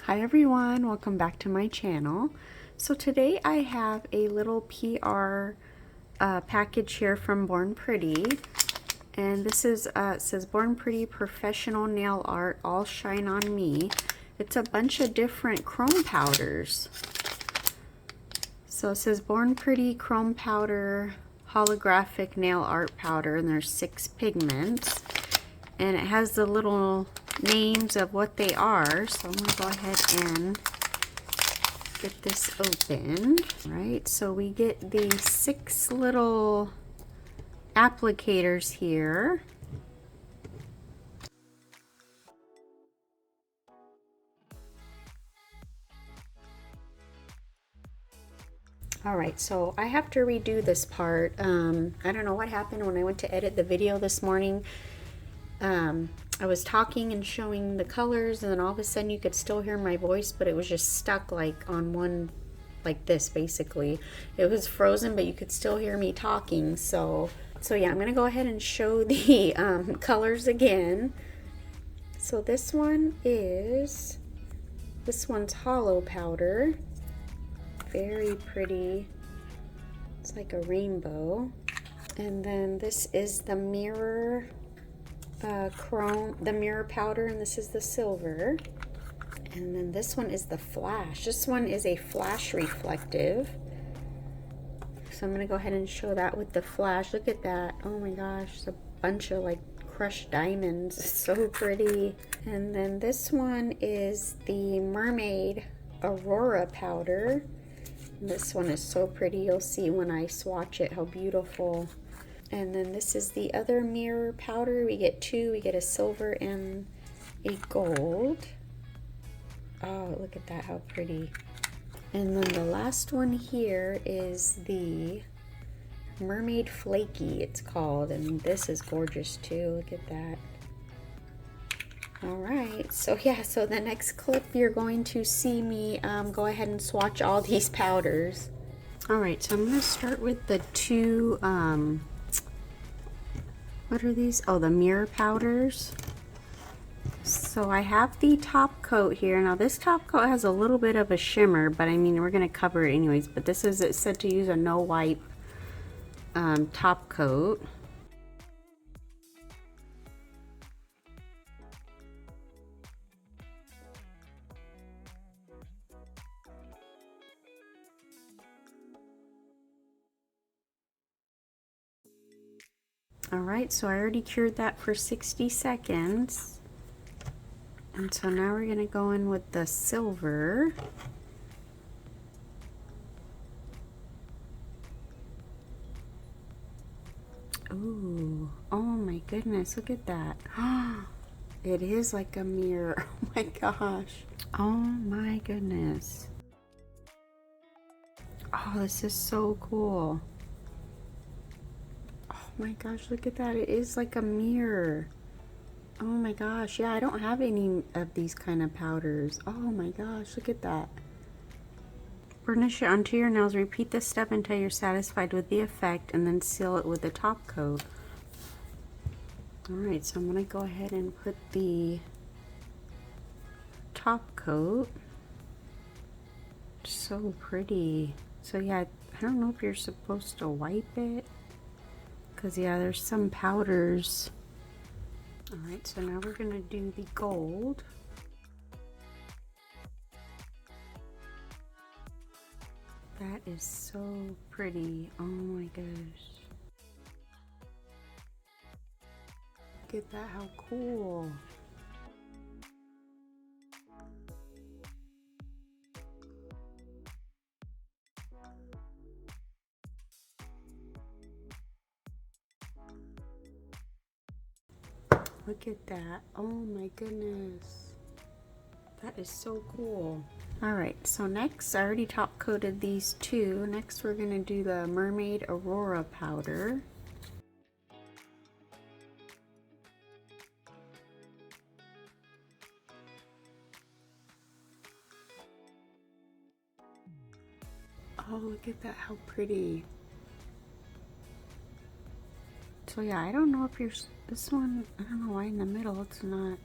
Hi everyone, welcome back to my channel. So today I have a little PR package here from Born Pretty, and this is it says Born Pretty Professional Nail Art All Shine on Me. It's a bunch of different chrome powders. So it says Born Pretty Chrome Powder Holographic Nail Art Powder, and there's 6 pigments, and it has the little names of what they are. So I'm going to go ahead and get this open. All right, so we get the 6 little applicators here. All right, so I have to redo this part. I don't know what happened when I went to edit the video this morning. I was talking and showing the colors, and then all of a sudden you could still hear my voice, but it was just stuck like on one, like this basically. It was frozen, but you could still hear me talking. So yeah, I'm gonna go ahead and show the colors again. So this one's Holo powder. Very pretty. It's like a rainbow. And then this is the mirror mirror powder, and this is the silver. And then this one is the flash. This one is a flash reflective. So I'm gonna go ahead and show that with the flash. Look at that. Oh my gosh, it's a bunch of like crushed diamonds. It's so pretty. And then this one is the mermaid Aurora powder. This one is so pretty. You'll see when I swatch it how beautiful. And then this is the other mirror powder. We get 2. We get a silver and a gold. Oh, look at that, how pretty. And then the last one here is the Mermaid Flaky, it's called. And this is gorgeous too. Look at that. Alright, so yeah, so the next clip you're going to see me go ahead and swatch all these powders. Alright, so I'm going to start with the 2, what are these? Oh, the mirror powders. So I have the top coat here. Now this top coat has a little bit of a shimmer, but I mean, we're going to cover it anyways. But this is, it said to use a no wipe top coat. Alright, so I already cured that for 60 seconds. And so now we're going to go in with the silver. Ooh, oh my goodness, look at that. It is like a mirror. Oh my gosh. Oh my goodness. Oh, this is so cool. Oh my gosh, look at that. It is like a mirror. Oh my gosh. Yeah, I don't have any of these kind of powders. Oh my gosh, look at that. Burnish it onto your nails. Repeat this step until you're satisfied with the effect, and then seal it with the top coat. Alright, so I'm going to go ahead and put the top coat. So pretty. So yeah, I don't know if you're supposed to wipe it, because yeah, there's some powders. Alright, so now we're going to do the gold. That is so pretty. Oh my gosh. Look at that, how cool. Look at that. Oh my goodness. That is so cool. Alright, so next, I already top coated these 2. Next we're going to do the Mermaid Aurora powder. Oh, look at that, how pretty. So yeah, I don't know if you're, this one, I don't know why in the middle it's not.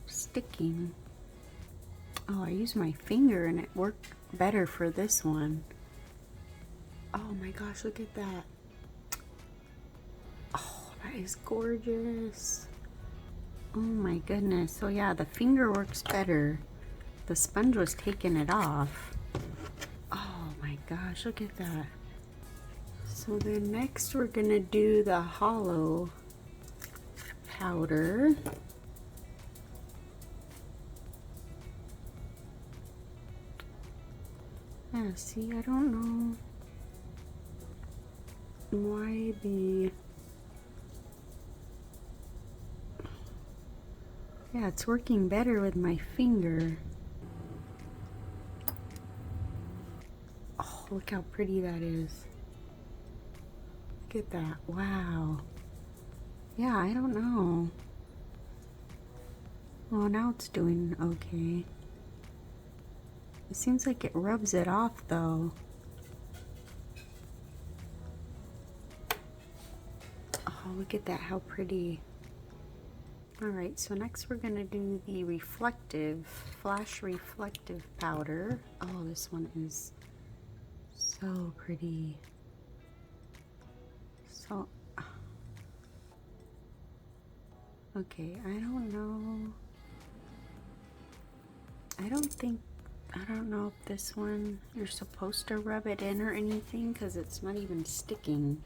sticking. Oh, I used my finger and it worked better for this one. Oh my gosh, look at that. Oh, that is gorgeous. Oh my goodness. So yeah, the finger works better. The sponge was taking it off. Oh my gosh, look at that. So then next we're gonna do the Holo powder. Yeah, see, I don't know why yeah, it's working better with my finger. Oh, look how pretty that is. Look at that. Wow. Yeah, I don't know. Oh, now it's doing okay. It seems like it rubs it off though. Oh, look at that, how pretty. Alright, so next we're gonna do the reflective, flash reflective powder. Oh, this one is so pretty. So, okay, I don't know. I don't know if this one, you're supposed to rub it in or anything because it's not even sticking.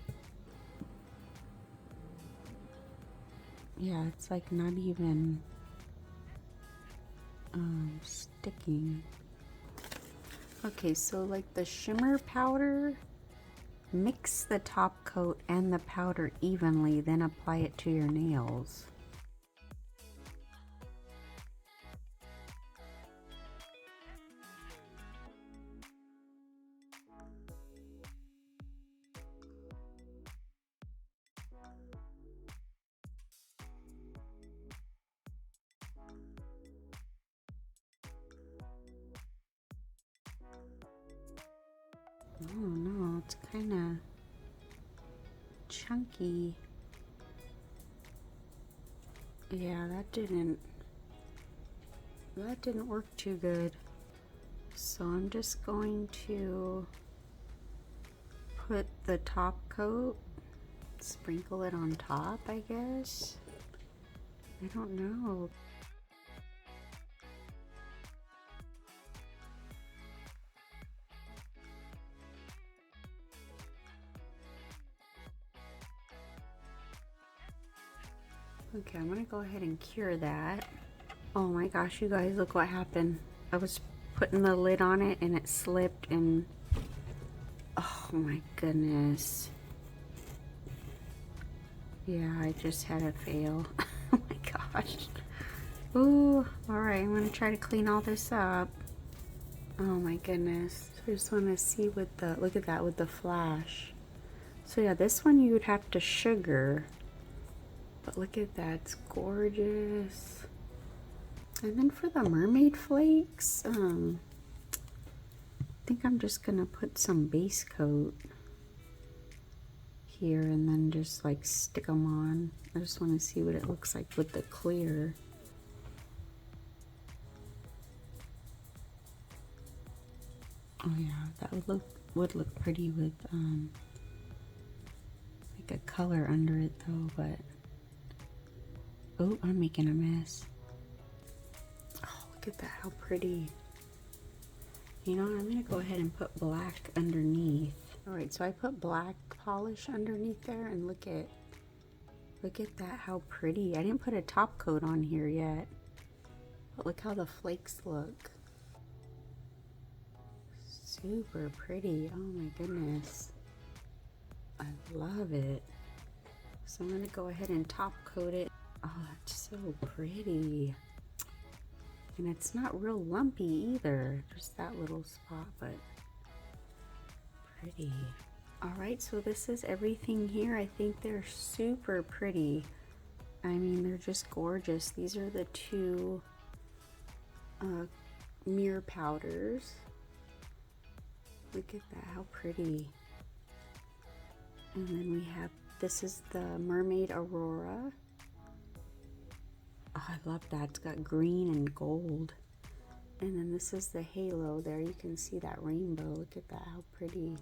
Yeah, it's like not even sticking. Okay, so like the shimmer powder, mix the top coat and the powder evenly, then apply it to your nails. Oh no, it's kind of chunky. Yeah, that didn't work too good. So I'm just going to put the top coat, sprinkle it on top, I guess. I don't know. Okay, I'm gonna go ahead and cure that. Oh my gosh, you guys, look what happened. I was putting the lid on it and it slipped and oh my goodness. Yeah, I just had a fail. Oh my gosh. Ooh, alright, I'm gonna try to clean all this up. Oh my goodness. So I just wanna see with the, look at that with the flash. So yeah, this one you would have to sugar. But look at that, it's gorgeous. And then for the mermaid flakes, I think I'm just gonna put some base coat here and then just like stick them on. I just want to see what it looks like with the clear. Oh yeah, that would look pretty with like a color under it though, but oh, I'm making a mess. Oh, look at that, how pretty. You know, I'm gonna go ahead and put black underneath. All right, so I put black polish underneath there and look at that, how pretty. I didn't put a top coat on here yet, but look how the flakes look. Super pretty, oh my goodness. I love it. So I'm gonna go ahead and top coat it. Oh, that's so pretty. And it's not real lumpy either, just that little spot, but pretty. All right, so this is everything here. I think they're super pretty. I mean, they're just gorgeous. These are the two mirror powders. Look at that, how pretty. And then we have, this is the Mermaid Aurora. Oh, I love that. It's got green and gold. And then this is the halo there. You can see that rainbow. Look at that, how pretty.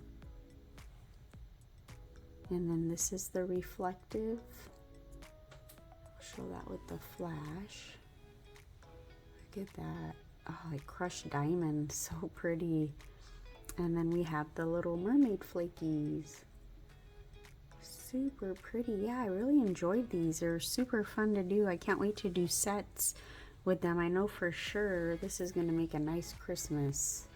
And then this is the reflective. I'll show that with the flash. Look at that. Oh, like crushed diamond, so pretty. And then we have the little mermaid flakies. Super pretty. Yeah, I really enjoyed these. They're super fun to do. I can't wait to do sets with them. I know for sure this is going to make a nice Christmas.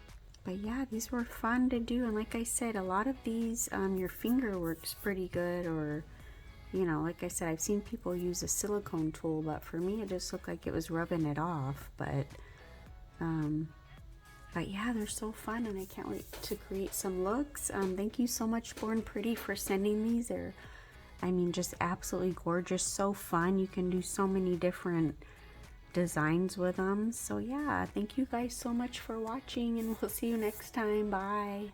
But yeah, these were fun to do. And like I said, a lot of these, your finger works pretty good. Or, you know, like I said, I've seen people use a silicone tool. But for me, it just looked like it was rubbing it off. But yeah, they're so fun, and I can't wait to create some looks. Thank you so much, Born Pretty, for sending these. They're, I mean, just absolutely gorgeous, so fun. You can do so many different designs with them. So yeah, thank you guys so much for watching, and we'll see you next time. Bye.